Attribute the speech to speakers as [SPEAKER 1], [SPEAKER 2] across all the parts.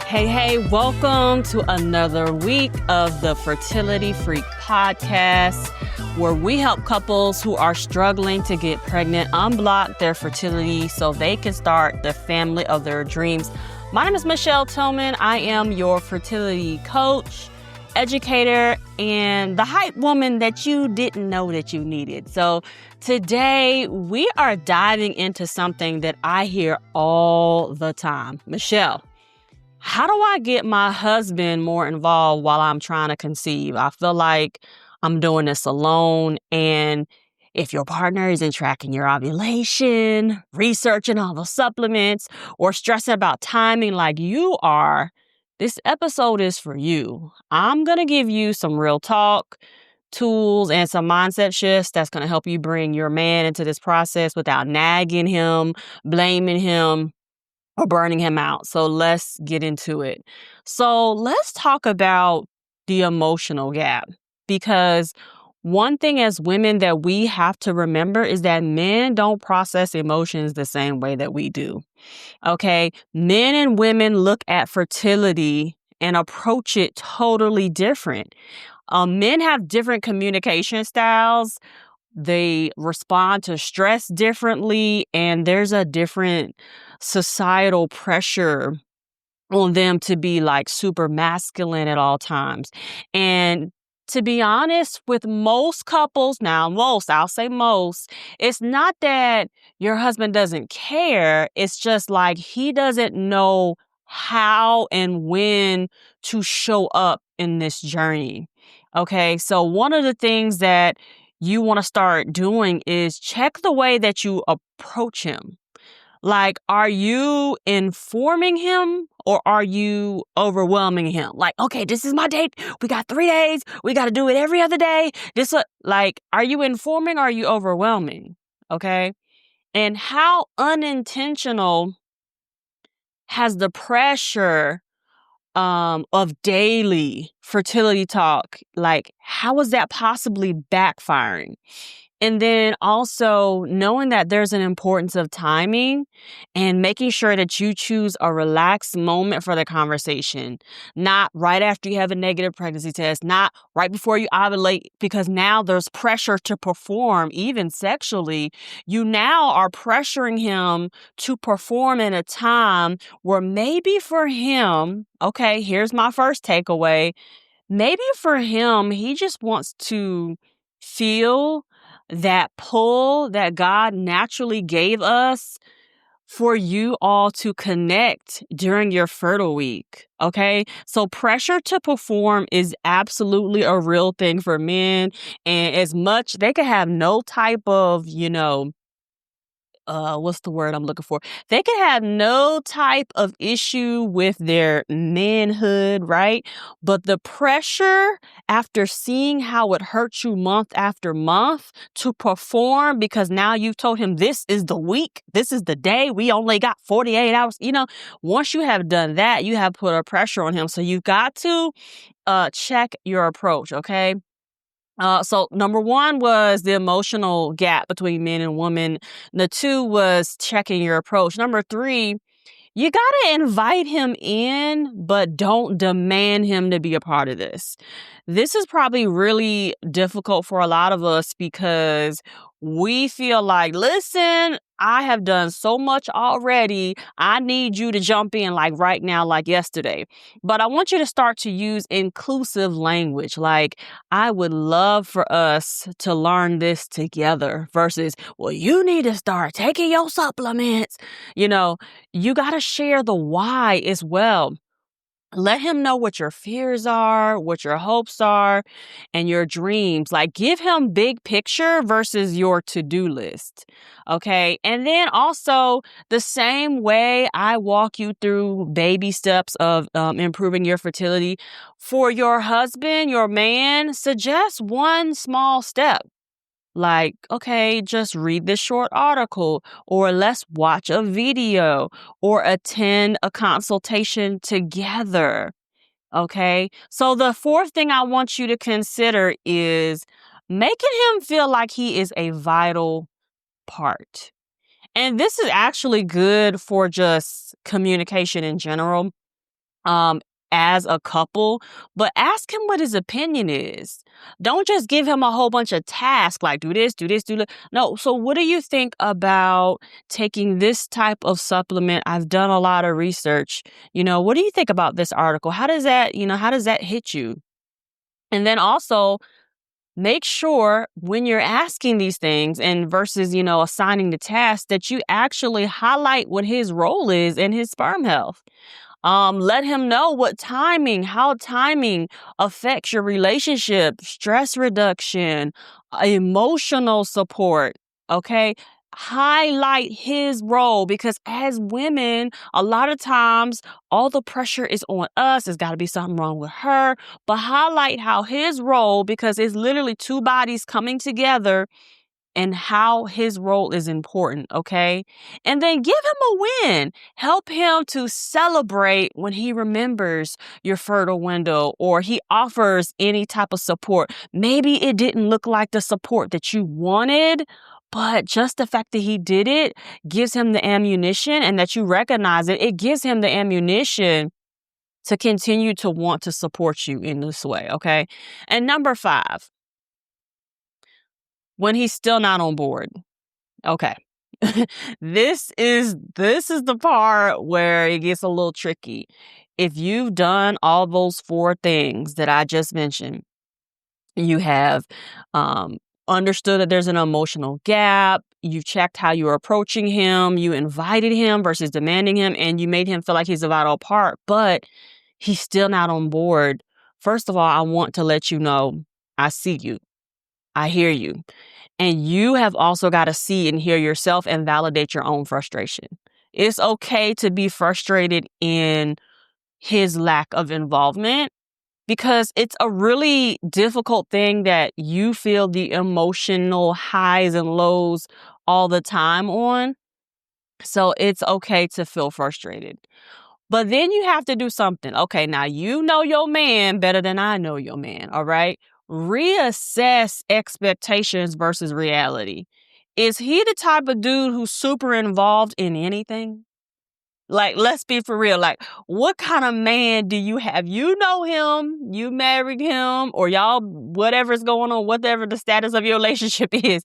[SPEAKER 1] Hey, welcome to another week of the Fertility Freak podcast, where we help couples who are struggling to get pregnant unblock their fertility so they can start the family of their dreams. My name is Michelle Tillman. I am your fertility coach, educator, and the hype woman that you didn't know that you needed. So today we are diving into something that I hear all the time. Michelle, how do I get my husband more involved while I'm trying to conceive? I feel like I'm doing this alone. And if your partner isn't tracking your ovulation, researching all the supplements, or stressing about timing like you are, this episode is for you. I'm going to give you some real talk, tools, and some mindset shifts that's going to help you bring your man into this process without nagging him, blaming him, or burning him out. So let's get into it. So let's talk about the emotional gap, because one thing as women that we have to remember is that men don't process emotions the same way that we do. Okay. Men and women look at fertility and approach it totally different. Men have different communication styles. They respond to stress differently, and there's a different societal pressure on them to be like super masculine at all times. And to be honest, with most couples, I'll say most, it's not that your husband doesn't care. It's just like he doesn't know how and when to show up in this journey. Okay, so one of the things that you want to start doing is check the way that you approach him. Like, are you informing him or are you overwhelming him? Like, okay, this is my date. We got 3 days. We got to do it every other day. Are you informing or are you overwhelming? Okay. And how unintentional has the pressure of daily fertility talk, like, how is that possibly backfiring? And then also knowing that there's an importance of timing and making sure that you choose a relaxed moment for the conversation, not right after you have a negative pregnancy test, not right before you ovulate, because now there's pressure to perform, even sexually. You now are pressuring him to perform in a time where maybe for him, okay, here's my first takeaway. Maybe for him, he just wants to feel that pull that God naturally gave us for you all to connect during your fertile week. Okay. So pressure to perform is absolutely a real thing for men. And as much they could have no type of, what's the word I'm looking for? They can have no type of issue with their manhood, right? But the pressure after seeing how it hurts you month after month to perform, because now you've told him this is the week, this is the day, we only got 48 hours. Once you have done that, you have put a pressure on him. So you've got to check your approach, okay? So number one was the emotional gap between men and women. The two was checking your approach. Number three, you got to invite him in, but don't demand him to be a part of this. This is probably really difficult for a lot of us because we feel like, listen, I have done so much already. I need you to jump in like right now, like yesterday. But I want you to start to use inclusive language. Like, I would love for us to learn this together versus, well, you need to start taking your supplements. You got to share the why as well. Let him know what your fears are, what your hopes are, and your dreams. Like, give him big picture versus your to-do list. Okay. And then also the same way I walk you through baby steps of improving your fertility, for your husband, your man, suggest one small step. Like, okay, just read this short article, or let's watch a video, or attend a consultation together. Okay. So the fourth thing I want you to consider is making him feel like he is a vital part. And this is actually good for just communication in general. um, as a couple, but ask him what his opinion is. Don't just give him a whole bunch of tasks like do this, do this, do that. No. So what do you think about taking this type of supplement? I've done a lot of research. What do you think about this article? How does that hit you? And then also make sure when you're asking these things and versus, assigning the task that you actually highlight what his role is in his sperm health. Let him know how timing affects your relationship, stress reduction, emotional support. Okay. Highlight his role because as women, a lot of times all the pressure is on us. There's got to be something wrong with her, but highlight how his role, because it's literally two bodies coming together and how his role is important, okay? And then give him a win. Help him to celebrate when he remembers your fertile window or he offers any type of support. Maybe it didn't look like the support that you wanted, but just the fact that he did it gives him the ammunition, and that you recognize it, it gives him the ammunition to continue to want to support you in this way, okay? And number 5, when he's still not on board. Okay. This is the part where it gets a little tricky. If you've done all those 4 things that I just mentioned, you have understood that there's an emotional gap, you've checked how you're approaching him, you invited him versus demanding him, and you made him feel like he's a vital part, but he's still not on board. First of all, I want to let you know, I see you. I hear you. And you have also got to see and hear yourself and validate your own frustration. It's okay to be frustrated in his lack of involvement because it's a really difficult thing that you feel the emotional highs and lows all the time on. So it's okay to feel frustrated. But then you have to do something. Okay, now you know your man better than I know your man, all right? Reassess expectations versus reality. Is he the type of dude who's super involved in anything? Like, let's be for real. Like, what kind of man do you have? You know him, you married him, or y'all, whatever's going on, whatever the status of your relationship is.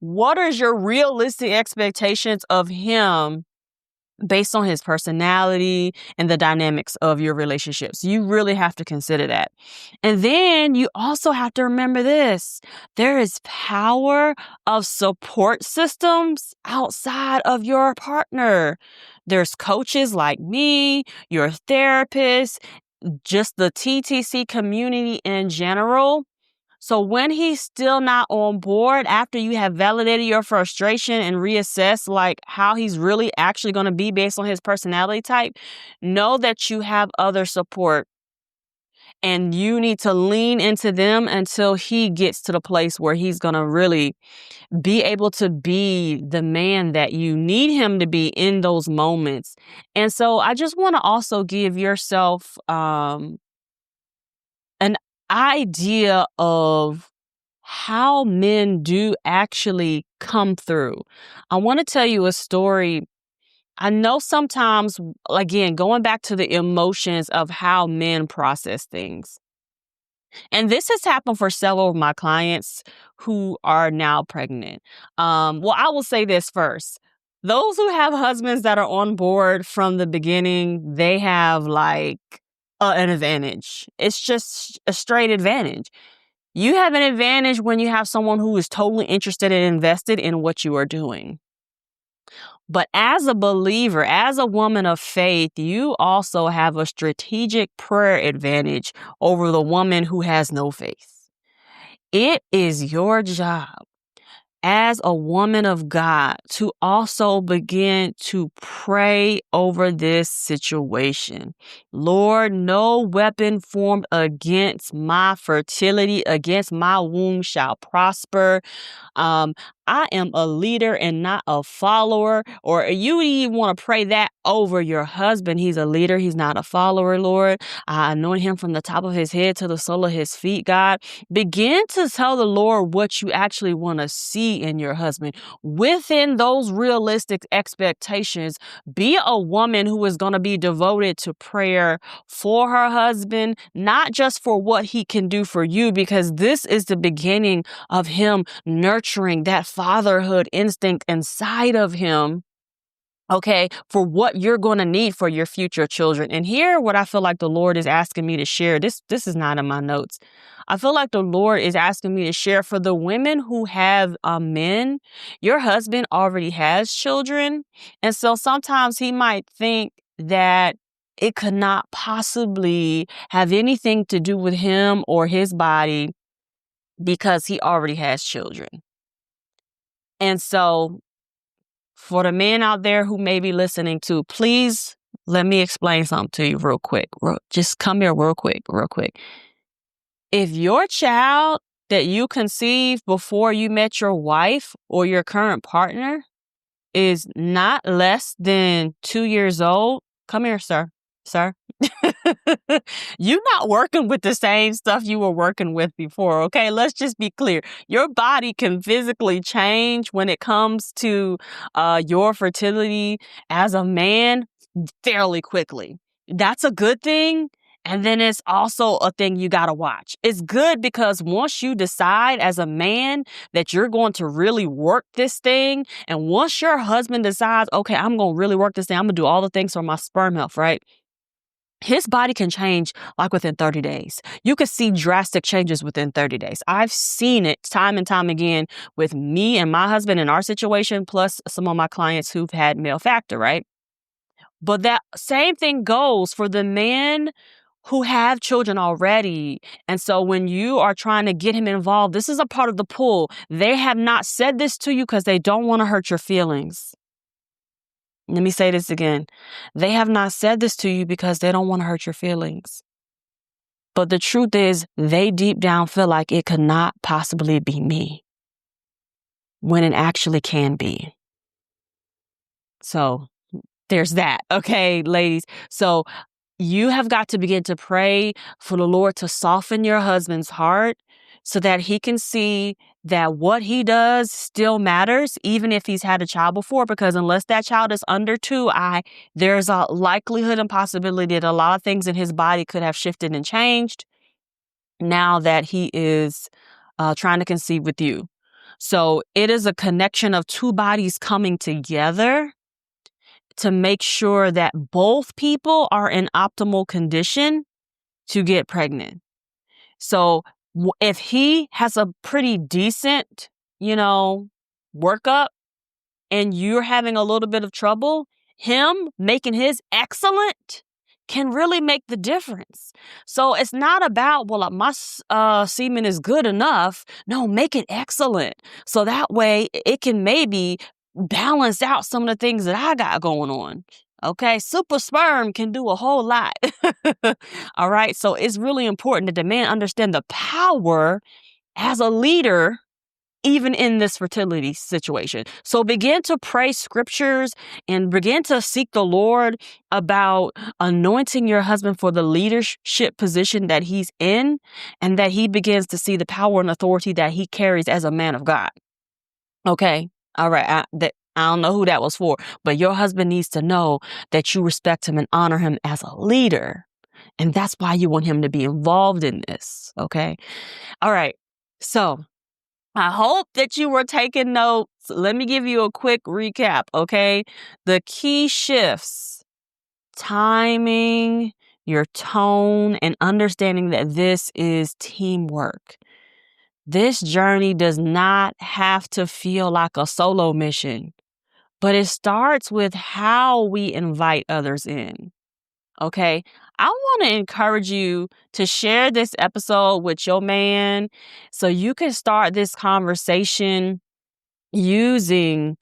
[SPEAKER 1] What is your realistic expectations of him based on his personality and the dynamics of your relationships? You really have to consider that. And then you also have to remember this. There is power of support systems outside of your partner. There's coaches like me, your therapist, just the TTC community in general. So when he's still not on board, after you have validated your frustration and reassess like how he's really actually going to be based on his personality type, know that you have other support and you need to lean into them until he gets to the place where he's going to really be able to be the man that you need him to be in those moments. And so I just want to also give yourself an idea of how men do actually come through. I want to tell you a story. I know sometimes, again, going back to the emotions of how men process things. And this has happened for several of my clients who are now pregnant. Well, I will say this first. Those who have husbands that are on board from the beginning, they have like an advantage. It's just a straight advantage. You have an advantage when you have someone who is totally interested and invested in what you are doing. But as a believer, as a woman of faith, you also have a strategic prayer advantage over the woman who has no faith. It is your job as a woman of God to also begin to pray over this situation. Lord, no weapon formed against my fertility, against my womb shall prosper. I am a leader and not a follower. Or you even want to pray that over your husband. He's a leader. He's not a follower, Lord. I anoint him from the top of his head to the sole of his feet, God. Begin to tell the Lord what you actually want to see in your husband. Within those realistic expectations, be a woman who is going to be devoted to prayer for her husband, not just for what he can do for you, because this is the beginning of him nurturing that fatherhood instinct inside of him. Okay, for what you're going to need for your future children. And here, what I feel like the Lord is asking me to share, this is not in my notes. I feel like the Lord is asking me to share for the women who have men. Your husband already has children. And so sometimes he might think that it could not possibly have anything to do with him or his body because he already has children. And so for the men out there who may be listening to, please let me explain something to you real quick. Just come here real quick. If your child that you conceived before you met your wife or your current partner is not less than 2 years old, come here, sir. You're not working with the same stuff you were working with before, okay? Let's just be clear. Your body can physically change when it comes to your fertility as a man fairly quickly. That's a good thing. And then it's also a thing you got to watch. It's good because once you decide as a man that you're going to really work this thing, and once your husband decides, okay, I'm going to really work this thing, I'm going to do all the things for my sperm health, right? His body can change like within 30 days. You could see drastic changes within 30 days. I've seen it time and time again with me and my husband in our situation, plus some of my clients who've had male factor, right? But that same thing goes for the men who have children already. And so when you are trying to get him involved, this is a part of the pull. They have not said this to you because they don't want to hurt your feelings. Let me say this again. They have not said this to you because they don't want to hurt your feelings. But the truth is, they deep down feel like it could not possibly be me when it actually can be. So there's that. Okay, ladies. So you have got to begin to pray for the Lord to soften your husband's heart so that he can see that what he does still matters, even if he's had a child before, because unless that child is under 2, there's a likelihood and possibility that a lot of things in his body could have shifted and changed now that he is trying to conceive with you. So it is a connection of 2 bodies coming together to make sure that both people are in optimal condition to get pregnant. So if he has a pretty decent, workup and you're having a little bit of trouble, him making his excellent can really make the difference. So it's not about, well, my semen is good enough. No, make it excellent. So that way it can maybe balance out some of the things that I got going on. Okay, super sperm can do a whole lot. All right, so it's really important that the man understand the power as a leader, even in this fertility situation. So begin to pray scriptures and begin to seek the Lord about anointing your husband for the leadership position that he's in, and that he begins to see the power and authority that he carries as a man of God. Okay, all right. I don't know who that was for, but your husband needs to know that you respect him and honor him as a leader. And that's why you want him to be involved in this. Okay. All right. So I hope that you were taking notes. Let me give you a quick recap. Okay. The key shifts: timing, your tone, and understanding that this is teamwork. This journey does not have to feel like a solo mission, but it starts with how we invite others in. Okay. I want to encourage you to share this episode with your man so you can start this conversation using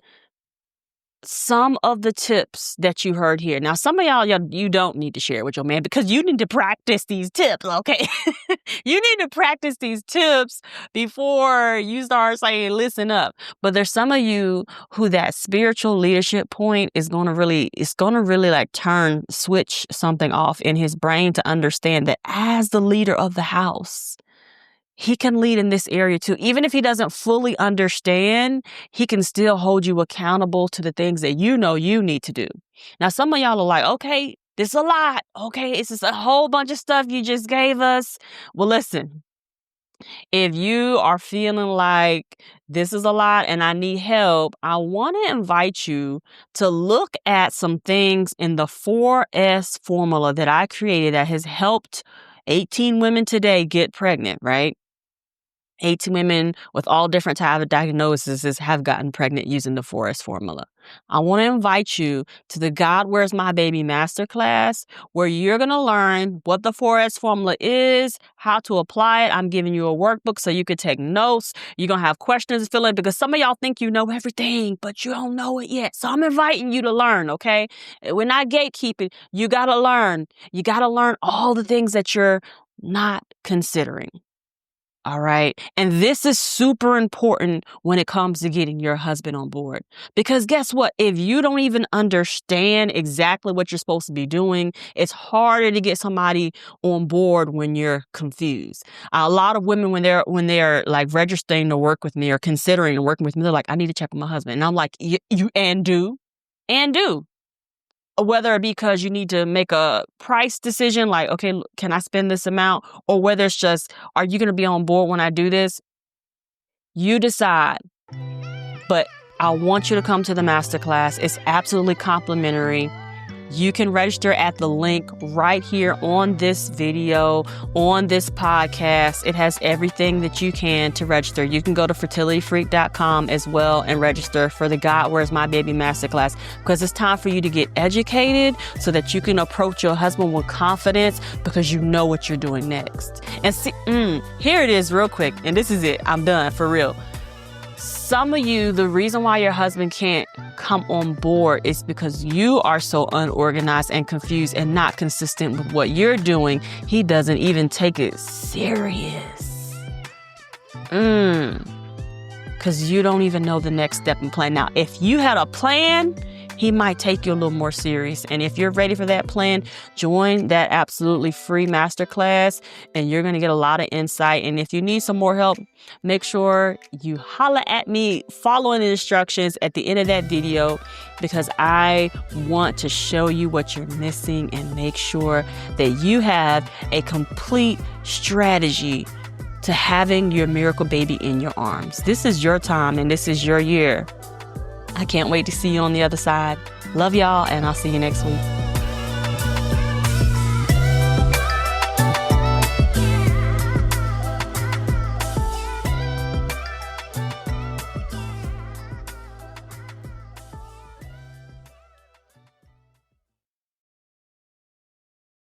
[SPEAKER 1] some of the tips that you heard here. Now, some of y'all, you don't need to share with your man because you need to practice these tips, okay? You need to practice these tips before you start saying, listen up. But there's some of you who that spiritual leadership point is going to really like switch something off in his brain to understand that as the leader of the house, he can lead in this area too. Even if he doesn't fully understand, he can still hold you accountable to the things that you know you need to do. Now, some of y'all are like, okay, this is a lot. Okay, it's just a whole bunch of stuff you just gave us. Well, listen, if you are feeling like this is a lot and I need help, I want to invite you to look at some things in the 4S formula that I created that has helped 18 women today get pregnant, right? 18 women with all different types of diagnoses have gotten pregnant using the 4S formula. I want to invite you to the God Where's My Baby Masterclass, where you're going to learn what the 4S formula is, how to apply it. I'm giving you a workbook so you can take notes. You're going to have questions to fill in because some of y'all think you know everything, but you don't know it yet. So I'm inviting you to learn, okay? We're not gatekeeping. You got to learn. You got to learn all the things that you're not considering. All right. And this is super important when it comes to getting your husband on board. Because guess what? If you don't even understand exactly what you're supposed to be doing, it's harder to get somebody on board when you're confused. A lot of women, when they're like registering to work with me or considering working with me, they're like, I need to check with my husband. And I'm like, you do. Whether it be because you need to make a price decision, like, okay, can I spend this amount? Or whether it's just, are you going to be on board when I do this? You decide. But I want you to come to the masterclass. It's absolutely complimentary. You can register at the link right here on this video, on this podcast. It has everything that you can to register. You can go to fertilityfreak.com as well and register for the God Where's My Baby Masterclass, because it's time for you to get educated so that you can approach your husband with confidence because you know what you're doing next. And see, here it is real quick. And this is it. I'm done for real. Some of you, the reason why your husband can't come on board is because you are so unorganized and confused and not consistent with what you're doing. He doesn't even take it serious. Because you don't even know the next step and plan. Now, if you had a plan, he might take you a little more serious. And if you're ready for that plan, join that absolutely free masterclass and you're going to get a lot of insight. And if you need some more help, make sure you holler at me following the instructions at the end of that video, because I want to show you what you're missing and make sure that you have a complete strategy to having your miracle baby in your arms. This is your time and this is your year. I can't wait to see you on the other side. Love y'all, and I'll see you next week.